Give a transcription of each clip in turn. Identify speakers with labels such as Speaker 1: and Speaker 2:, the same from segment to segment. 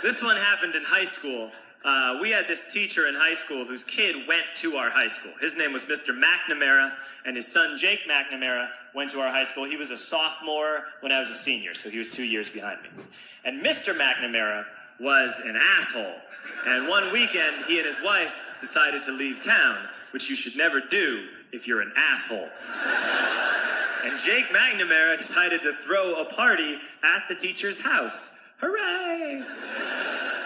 Speaker 1: This one happened in high school. We had this teacher in high school whose kid went to our high school. His name was Mr. McNamara, and his son Jake McNamara went to our high school. He was a sophomore when I was a senior, so he was 2 years behind me. And Mr. McNamara was an asshole. And one weekend, he and his wife decided to leave town, which you should never do if you're an asshole. And Jake McNamara decided to throw a party at the teacher's house. Hooray!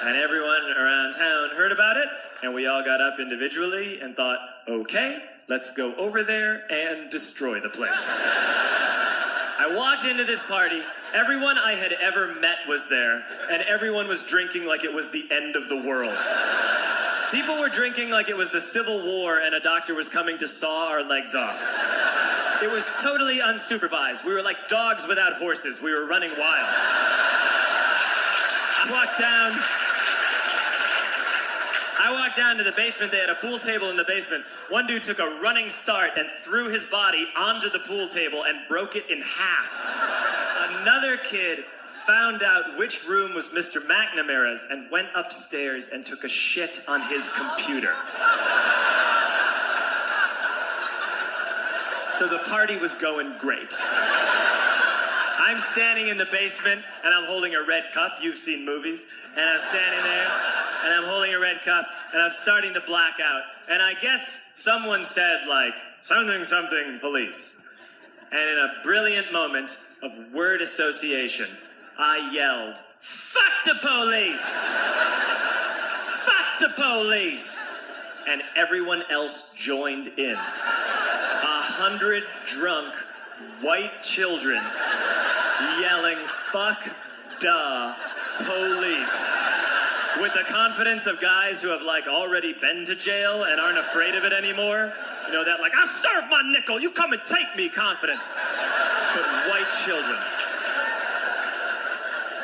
Speaker 1: And everyone around town heard about it, and we all got up individually and thought, okay, let's go over there and destroy the place. I walked into this party, everyone I had ever met was there, and everyone was drinking like it was the end of the world. People were drinking like it was the Civil War and a doctor was coming to saw our legs off. It was totally unsupervised. We were like dogs without horses. We were running wild. I walked down to the basement. They had a pool table in the basement. One dude took a running start and threw his body onto the pool table and broke it in half. Another kid found out which room was Mr. McNamara's and went upstairs and took a shit on his computer. So the party was going great. I'm standing in the basement and I'm holding a red cup. You've seen movies. And I'm standing there and I'm holding a red cup and I'm starting to black out. And I guess someone said like, something, something, police. And in a brilliant moment of word association, I yelled, fuck the police! Fuck the police! And everyone else joined in. 100 drunk white children yelling, fuck the police. With the confidence of guys who have like already been to jail and aren't afraid of it anymore. You know, that like, I'll serve my nickel, you come and take me confidence. But white children.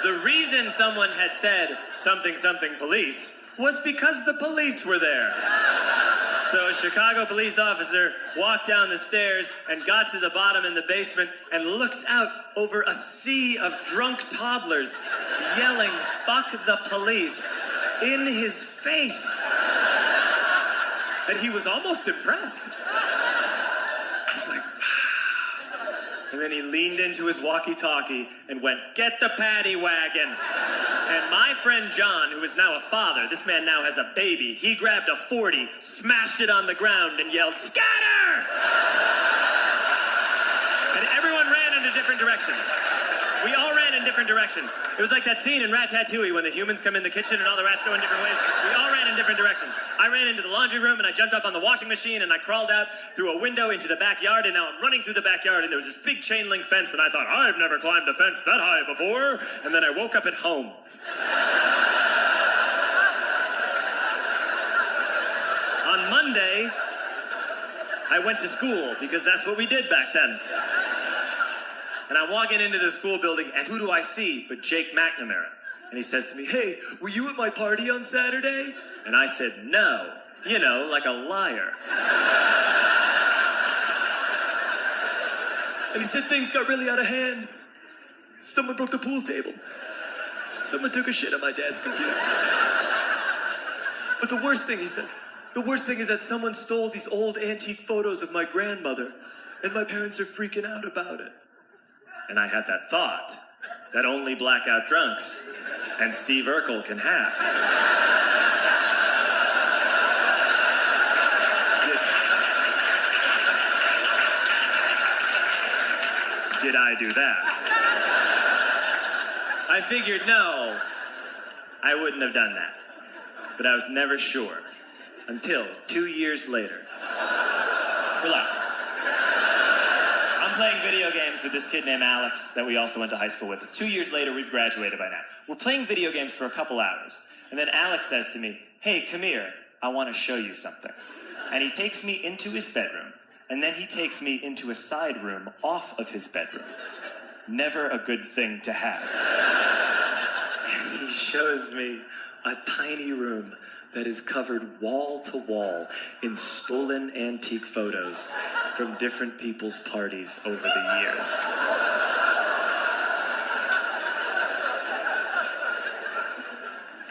Speaker 1: The reason someone had said something, something police was because the police were there. So a Chicago police officer walked down the stairs and got to the bottom in the basement and looked out over a sea of drunk toddlers yelling, fuck the police, in his face. And he was almost impressed. He was like, wow. And then he leaned into his walkie-talkie and went, get the paddy wagon. And my friend John, who is now a father, this man now has a baby, he grabbed a 40, smashed it on the ground, and yelled, scatter! And everyone ran in a different direction. We all ran in different directions. It was like that scene in Ratatouille when the humans come in the kitchen and all the rats go in different ways. We all ran in different directions. I ran into the laundry room and I jumped up on the washing machine and I crawled out through a window into the backyard, and now I'm running through the backyard and there was this big chain link fence and I thought, I've never climbed a fence that high before. And then I woke up at home. On Monday, I went to school because that's what we did back then. And I'm walking into the school building, and who do I see but Jake McNamara? And he says to me, hey, were you at my party on Saturday? And I said, no. You know, like a liar. And he said things got really out of hand. Someone broke the pool table. Someone took a shit on my dad's computer. But the worst thing, he says, the worst thing is that someone stole these old antique photos of my grandmother, and my parents are freaking out about it. And I had that thought that only blackout drunks and Steve Urkel can have. Did I do that? I figured no, I wouldn't have done that. But I was never sure until 2 years later. Relax. I'm playing video games with this kid named Alex that we also went to high school with. 2 years later, we've graduated by now. We're playing video games for a couple hours. And then Alex says to me, hey, come here. I want to show you something. And he takes me into his bedroom. And then he takes me into a side room off of his bedroom. Never a good thing to have. And he shows me a tiny room that is covered wall to wall in stolen antique photos from different people's parties over the years.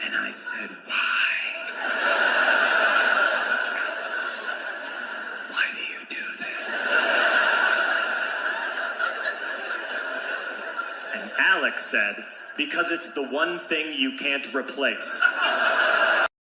Speaker 1: And I said, why? Why do you do this? And Alex said, because it's the one thing you can't replace.